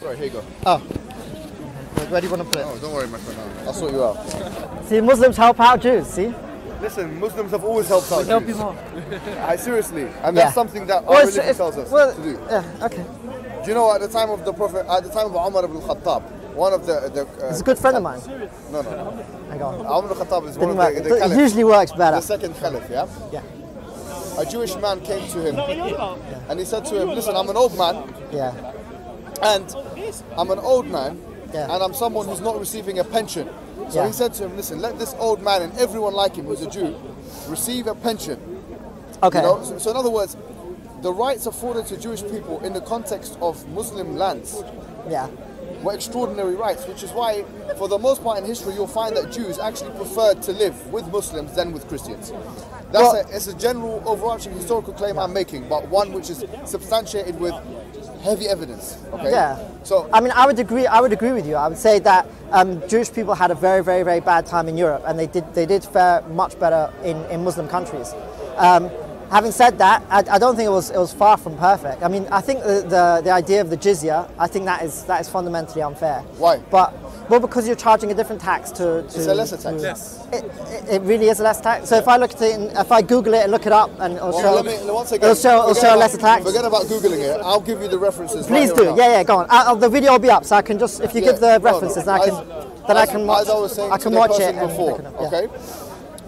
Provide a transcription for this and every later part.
Sorry, here you go. Oh. Where do you want to put it? Oh, don't worry, my friend. I'll sort you out. See, Muslims help out Jews, see? Listen, Muslims have always helped out Help Jews. you more. Seriously. And that's something that our religion tells us to do. Yeah, okay. Do you know, at the time of the Prophet, at the time of Umar ibn Khattab, one of the He's a good friend of mine. No. Hang on. Umar ibn Khattab is one of the It caliphs. usually works better. The second caliph, yeah? Yeah. A Jewish man came to him and he said to him, listen, I'm an old man. Yeah. And I'm an old man. Yeah. And I'm someone who's not receiving a pension. So Yeah. he said to him, listen, let this old man and everyone like him who's a Jew receive a pension. Okay. You know? So in other words, the rights afforded to Jewish people in the context of Muslim lands were extraordinary rights, which is why, for the most part in history, you'll find that Jews actually preferred to live with Muslims than with Christians. It's a general overarching historical claim I'm making, but one which is substantiated with heavy evidence. Okay. Yeah. So I mean, I would agree with you. I would say that Jewish people had a very, very, very bad time in Europe, and they did fare much better in Muslim countries. Having said that, I don't think it was far from perfect. I mean, I think the idea of the jizya, I think that is fundamentally unfair. Why? Well, because you're charging a different tax to. It's a lesser tax. Yes. It really is a less tax. So if I look at it, if I Google it and look it up, and it'll show a lesser tax. Forget about Googling it. I'll give you the references. Please right do. Yeah, go on. The video will be up, so I can just if you give the references, I can watch. As I was saying, I can watch it before. Okay.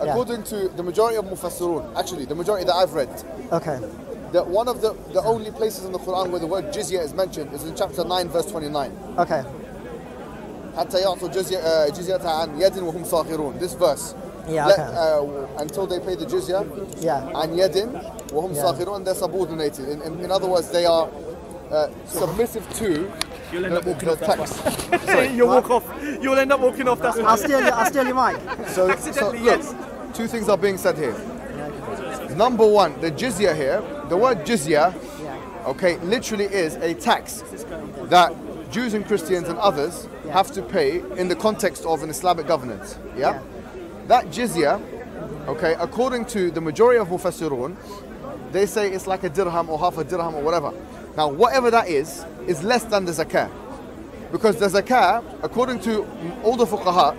Yeah. According to the majority of Mufassirun, actually the majority that I've read, okay, that one of the only places in the Quran where the word jizya is mentioned is in chapter 9, verse 29. Okay. حتى يعطوا جزية عن يد وهم صاغرون. This verse. Yeah. Okay. Until they pay the jizya. Yeah. عن يد وهم صاغرون, they're subordinated. In other words, they are submissive to. You'll end up walking off tax. You'll end up walking off. That's I'll steal your mic. So Accidentally, look, yes. two things are being said here. Number one, the jizya here, the word jizya, okay, literally is a tax that Jews and Christians and others have to pay in the context of an Islamic governance. Yeah? That jizya, okay, according to the majority of Mufassirun, they say it's like a dirham or half a dirham or whatever. Now, whatever that is less than the zakah. Because the zakah, according to all the fuqaha,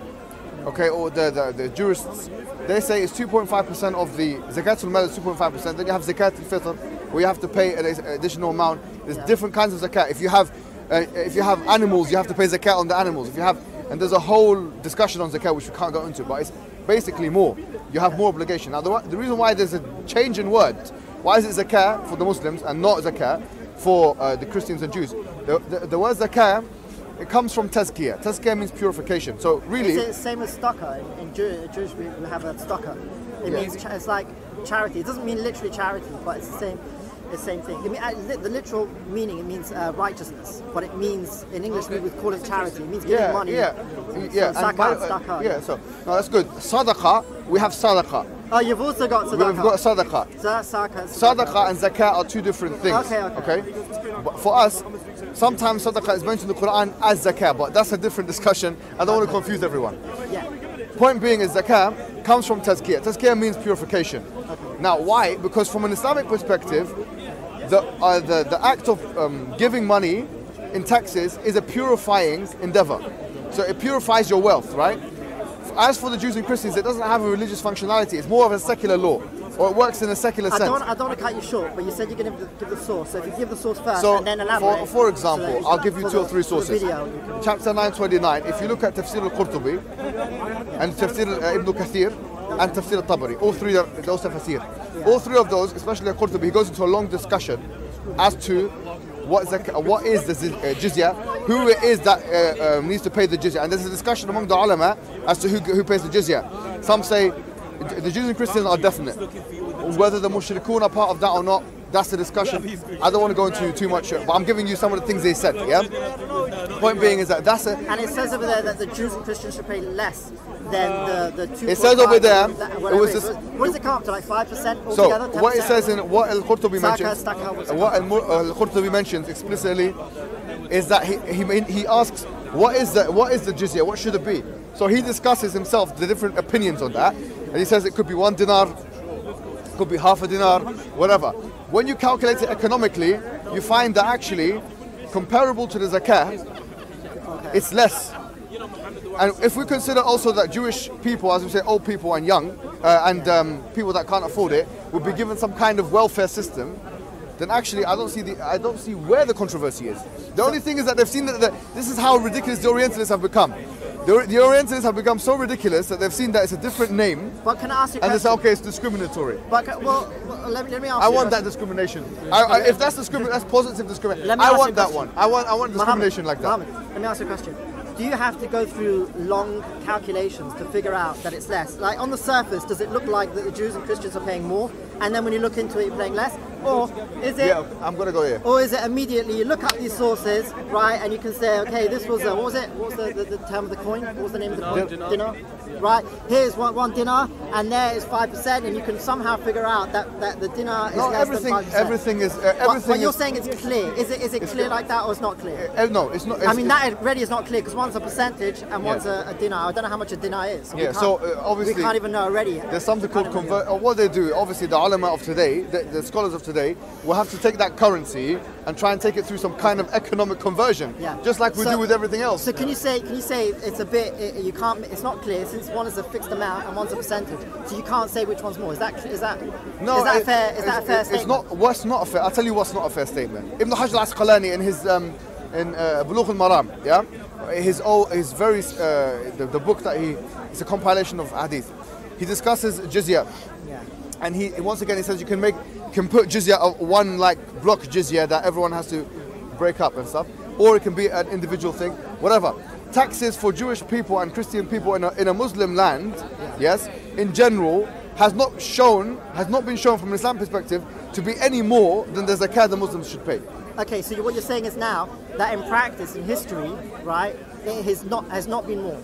okay, or the jurists, they say it's 2.5% of the zakatul mal is 2.5%. Then you have zakat al-fitr, where you have to pay an additional amount. There's different kinds of zakat. If you have animals, you have to pay zakat on the animals. And there's a whole discussion on zakat which we can't go into, but it's basically more. You have more obligation. Now, the reason why there's a change in words, why is it zakat for the Muslims and not zakat for the Christians and Jews? The word zakah, it comes from tazkiyah. Tazkiyah means purification. So really, it's the same as tzedakah. In Jewish we have a tzedakah. It means it's like charity. It doesn't mean literally charity, but it's the same thing. It the literal meaning, it means righteousness. But it means in English we would call it charity. It means giving money. So tzedakah. So no, that's good. Sadaqah, we have sadaqah. Oh, you've also got tzedakah. We've got sadaqah. Sadaqah and zakah are two different things. Okay. But for us, sometimes sadaqah is mentioned in the Quran as zakah, but that's a different discussion. I don't want to confuse everyone. Yeah. Point being is zakah comes from tazkiyah. Tazkiyah means purification. Now, why? Because from an Islamic perspective, the act of giving money in taxes is a purifying endeavor. So it purifies your wealth, right? As for the Jews and Christians, it doesn't have a religious functionality. It's more of a secular law, or it works in a secular sense. I don't want to cut you short, but you said you're going to give the source. So if you give the source first so and then elaborate. For example, I'll give you 2 or 3 sources. Chapter 929, if you look at Tafsir al-Qurtubi, and Tafsir Ibn Kathir, and Tafsir al-Tabari, all three are those tafsir. All three of those, especially al-Qurtubi, he goes into a long discussion as to what is the jizya, who it is that needs to pay the jizya. And there's a discussion among the ulama as to who pays the jizya. Some say the Jews and Christians are definite. Whether the mushrikun are part of that or not, that's the discussion. I don't want to go into too much, but I'm giving you some of the things they said, yeah? Point being is that that's it. And it says over there that the Jews and Christians should pay less than the 2.5. It says over there, what does it come up to, like 5% altogether? So, what it says in what Al-Qurtubi mentions, what Al-Qurtubi mentions explicitly, is that he asks, what is the jizya, what should it be? So he discusses himself the different opinions on that, and he says it could be 1 dinar, it could be half a dinar, whatever. When you calculate it economically, you find that actually comparable to the zakah, it's less. And if we consider also that Jewish people, as we say, old people and young, people that can't afford it, would be given some kind of welfare system, then actually I don't see where the controversy is. The only thing is that they've seen that this is how ridiculous the Orientalists have become. The Orientalists have become so ridiculous that they've seen that it's a different name. But can I ask you a and question? they say, okay, it's discriminatory. But let me ask I you want that discrimination. If that's that's positive discrimination. I want that one. I want discrimination like that. Mohammed, let me ask you a question. Do you have to go through long calculations to figure out that it's less? Like on the surface, does it look like that the Jews and Christians are paying more, and then when you look into it, you're paying less? Or is it? Yeah, I'm gonna go here. Or is it immediately you look up these sources, right, and you can say, okay, this was what was it? What was the term of the coin? What was the name of the coin? Dinar. Right. Here's one dinar, and there is 5%, and you can somehow figure out that the dinar is less than 5%. Everything is. But you're saying it's clear. Is it clear like that, or it's not clear? No, it's not. I mean, that already is not clear because one's a percentage and one's a dinar. I don't know how much a dinar is. Yeah. So obviously we can't even know already. There's something called convert. Or what they do, obviously, the ulama of today, the scholars of today, will have to take that currency and try and take it through some kind of economic conversion, just like we do with everything else. So can you say it's a bit you can't? It's not clear since one is a fixed amount and one's a percentage. So you can't say which one's more. Is that no? Is that a fair statement? It's not. What's not a fair? I'll tell you what's not a fair statement. Ibn Hajj al-Asqalani in his Bulugh al-Maram, the book that it's a compilation of hadith. He discusses jizya. And he once again he says you can put jizya of one like block jizya that everyone has to break up and stuff, or it can be an individual thing, whatever. Taxes for Jewish people and Christian people in a Muslim land, yes, in general, has not been shown from an Islam perspective to be any more than the zakah the Muslims should pay. Okay, so what you're saying is now that in practice, in history, right, it has not been more.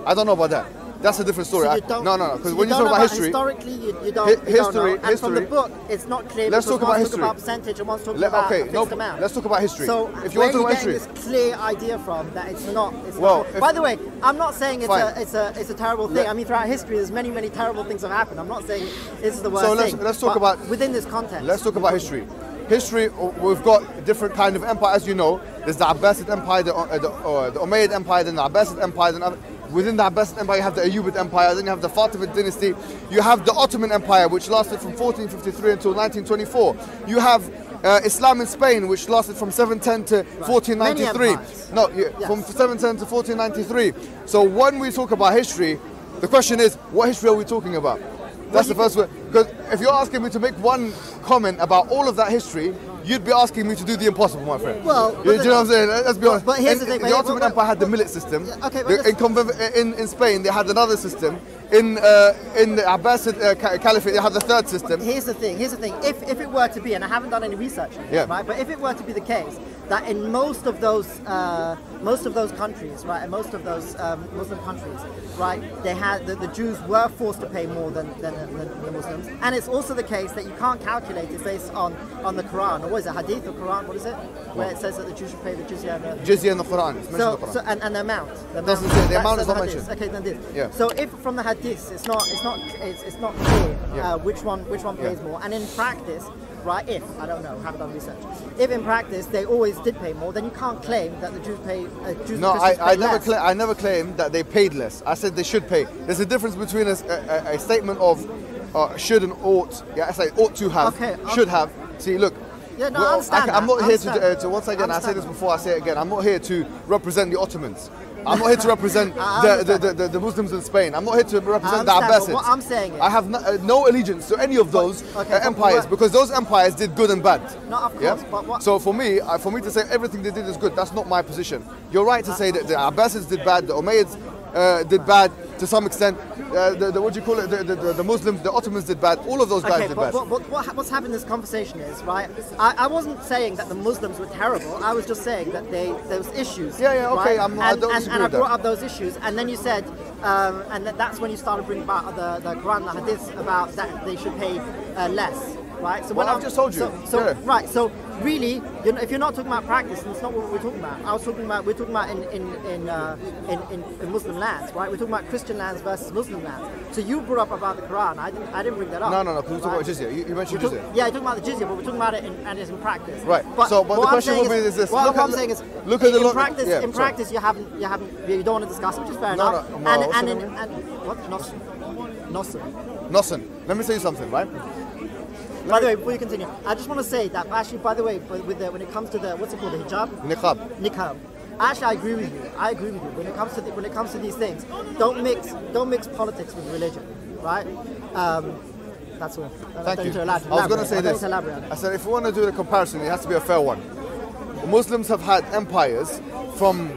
I don't know about that. That's a different story. So no, because when you talk about history, historically you don't know. And from the book, it's not clear. Let's talk about history. About percentage and one's talking about a fixed amount. Let's talk about history. So if you want to talk about history, this clear idea from that it's not. Well, by the way, I'm not saying it's a terrible thing. I mean, throughout history, there's many terrible things have happened. I'm not saying this is the worst thing. So let's talk about within this context. Let's talk about history. History, we've got different kind of empire, as you know. There's the Abbasid Empire, the Umayyad Empire, then the Abbasid Empire, then within the Abbasid Empire you have the Ayyubid Empire, then you have the Fatimid dynasty, you have the Ottoman Empire, which lasted from 1453 until 1924. You have Islam in Spain, which lasted from 710 to 1493. No, from 710 to 1493. So when we talk about history, the question is, what history are we talking about? That's the first one. Because if you're asking me to make one comment about all of that history, you'd be asking me to do the impossible, my friend. Well, do you know what I'm saying? Let's be honest. But here's the thing. The Ottoman Empire had the millet system. Okay, in Spain, they had another system. In the Abbasid Caliphate, they had the third system. Here's the thing. If it were to be, and I haven't done any research, right? But if it were to be the case that in most of those countries, right, and most of those Muslim countries, right, they had the Jews were forced to pay more than the Muslims, and it's also the case that you can't calculate it based on the Quran, or what is it, Hadith or Quran? What is it? Where it says that the Jews should pay the jizya. Jizya in the Quran. And the amount. Doesn't say the amount is not mentioned. Okay, then this. Yeah. So if from the Hadith it's not clear which one pays more, and in practice. Right, I don't know, haven't done research. If in practice they always did pay more, then you can't claim that the Jews pay. I never claimed that they paid less. I said they should pay. There's a difference between a statement of should and ought. Yeah, I say ought to have, should have. See, look. Yeah, no, I understand. I'm not here to once again. I say this before. I say it again. I'm not here to represent the Ottomans. I'm not here to represent the Muslims in Spain. I'm not here to represent the Abbasids. What I'm saying is, I have no allegiance to any of those empires because those empires did good and bad. No, of course. But so for me to say everything they did is good, that's not my position. You're right to say that the Abbasids did bad, the Umayyads did bad to some extent. What do you call it? The Muslims, the Ottomans did bad. All of those guys did bad. What's happened in this conversation is, right, I wasn't saying that the Muslims were terrible. I was just saying that there was issues. Yeah, okay. Right? I don't disagree and I with brought that. up those issues, and then you said, and that's when you started bringing about the Quran, the Hadith about that they should pay less. Right. So I've just told you. Right. So really, if you're not talking about practice, then it's not what we're talking about. We're talking about in Muslim lands, right? We're talking about Christian lands versus Muslim lands. So you brought up about the Quran. I didn't bring that up. No, because we're talking about jizya. You mentioned jizya. Yeah, you're talking about the jizya, but we're talking about it it's in practice. Right. But the question will be is this. What I'm saying is, in practice, you don't want to discuss it, which is fair enough. What? Nothing. Let me tell you something, right? By the way, before you continue, I just want to say that actually, by the way, when it comes to the what's it called, the hijab, niqab. Actually, I agree with you. When it comes to these things, don't mix politics with religion, right? That's all. Thank you. I was going to say this. I said if we want to do the comparison, it has to be a fair one. The Muslims have had empires from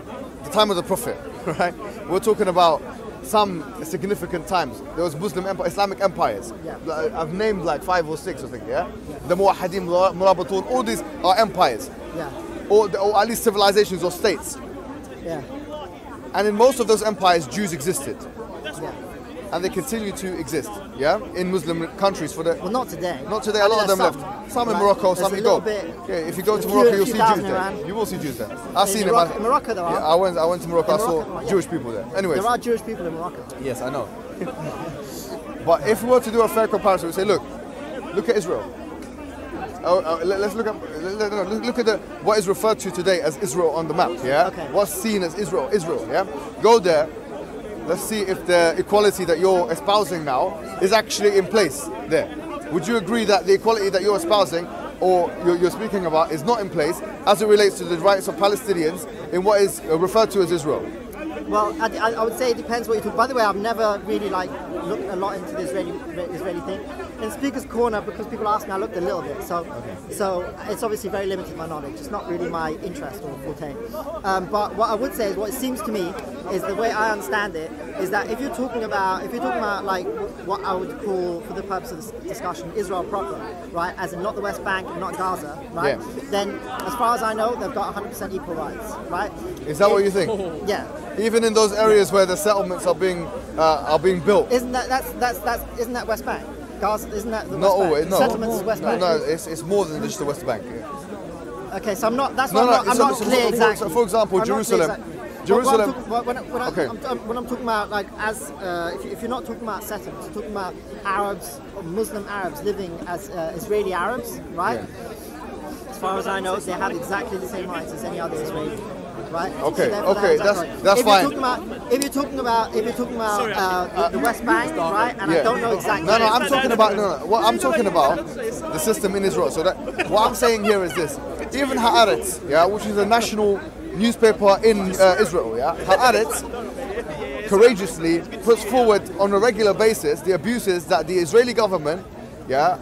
the time of the Prophet, right? We're talking about some significant times. There was Islamic empires. Yeah. I've named like 5 or 6, I think, yeah? The Muwahhidin, Murabatun, all these are empires. Yeah. Or at least civilizations or states. Yeah. And in most of those empires, Jews existed. Yeah. And they continue to exist, yeah? In Muslim countries for the... Well, not today. Not today, a lot of them left. Some in Morocco, some in Go. Yeah, if you go to Morocco, you'll see Jews there. You will see Jews there. I've seen them. In Morocco, there are. Yeah, I went to Morocco, I saw Jewish people there. Anyways. There are Jewish people in Morocco. Yes, I know. But if we were to do a fair comparison, we say, look at Israel. Let's look at what is referred to today as Israel on the map, yeah? Okay. What's seen as Israel, yeah? Go there. Let's see if the equality that you're espousing now is actually in place there. Would you agree that the equality that you're espousing or you're speaking about is not in place as it relates to the rights of Palestinians in what is referred to as Israel? Well, I would say it depends what you talk. By the way, I've never really looked a lot into the Israeli thing. In Speaker's Corner, because people ask me, I looked a little bit. So it's obviously very limited, my knowledge. It's not really my interest or forte. But what I would say is, what it seems to me is the way I understand it is that if you're talking about like what I would call, for the purpose of this discussion, Israel proper, right, as in not the West Bank and not Gaza, right? Yeah. Then, as far as I know, they've got 100% equal rights, right? Is that what you think? Yeah. Even in those areas where the settlements are being built. Isn't that West Bank? Gaza, isn't that the West Bank? Always, no. Settlements is West Bank. No, it's more than just the West Bank. Yeah. Okay, so I'm not clear exactly. For example, Jerusalem. When I'm talking about, like, as if you're not talking about settlements, you're talking about Arabs, or Muslim Arabs living as Israeli Arabs, right? Yeah. As far as I know, they have exactly the same rights as any other Israeli. Right? Okay, so that's fine. If you're talking about the West Bank, right? And I don't know exactly. No, I'm talking about What I'm talking about the system in Israel. So that what I'm saying here is this: even Haaretz, yeah, which is a national newspaper in Israel, yeah, Haaretz courageously puts forward on a regular basis the abuses that the Israeli government, yeah,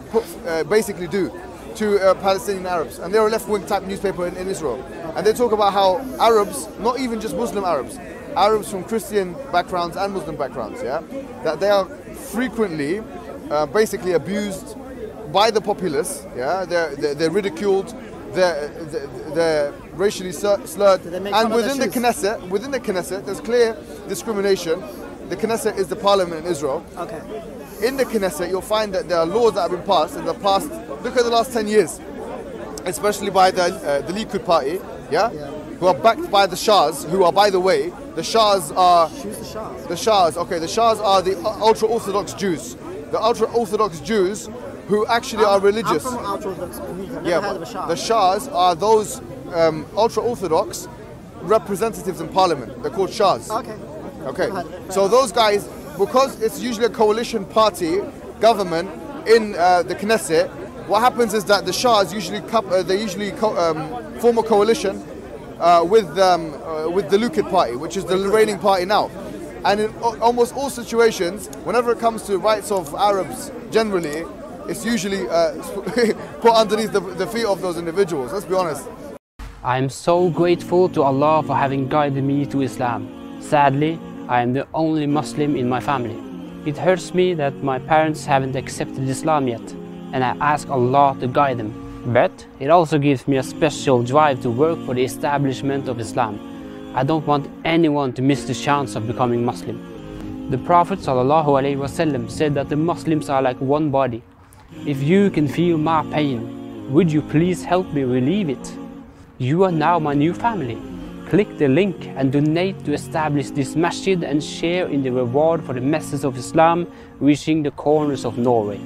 basically do to Palestinian Arabs, and they're a left-wing type newspaper in Israel, and they talk about how Arabs, not even just Muslim Arabs from Christian backgrounds and Muslim backgrounds, yeah, that they are frequently basically abused by the populace, yeah, they're ridiculed, they're racially slurred, and within the Knesset, there's clear discrimination. The Knesset is the parliament in Israel. Okay. In the Knesset, you'll find that there are laws that have been passed in the past. Look at the last 10 years, especially by the Likud party, yeah, who are backed by the Shahs, who are, by the way, the Shahs are... Who's the Shahs? The Shahs, okay, the Shahs are the ultra-Orthodox Jews. The ultra-Orthodox Jews who actually are religious. I'm from ultra-Orthodox community, I've never heard of a Shah. The Shahs are those ultra-Orthodox representatives in parliament. They're called Shahs. Okay. So those guys, because it's usually a coalition party government in the Knesset, what happens is that the Shahs usually form a coalition with the Likud party, which is the reigning party now. And in almost all situations, whenever it comes to rights of Arabs generally, it's usually put underneath the feet of those individuals. Let's be honest. I am so grateful to Allah for having guided me to Islam. Sadly, I am the only Muslim in my family. It hurts me that my parents haven't accepted Islam yet, and I ask Allah to guide them. But it also gives me a special drive to work for the establishment of Islam. I don't want anyone to miss the chance of becoming Muslim. The Prophet ﷺ said that the Muslims are like one body. If you can feel my pain, Would you please help me relieve it? You are now my new family. Click the link and donate to establish this masjid and share in the reward for the message of Islam reaching the corners of Norway.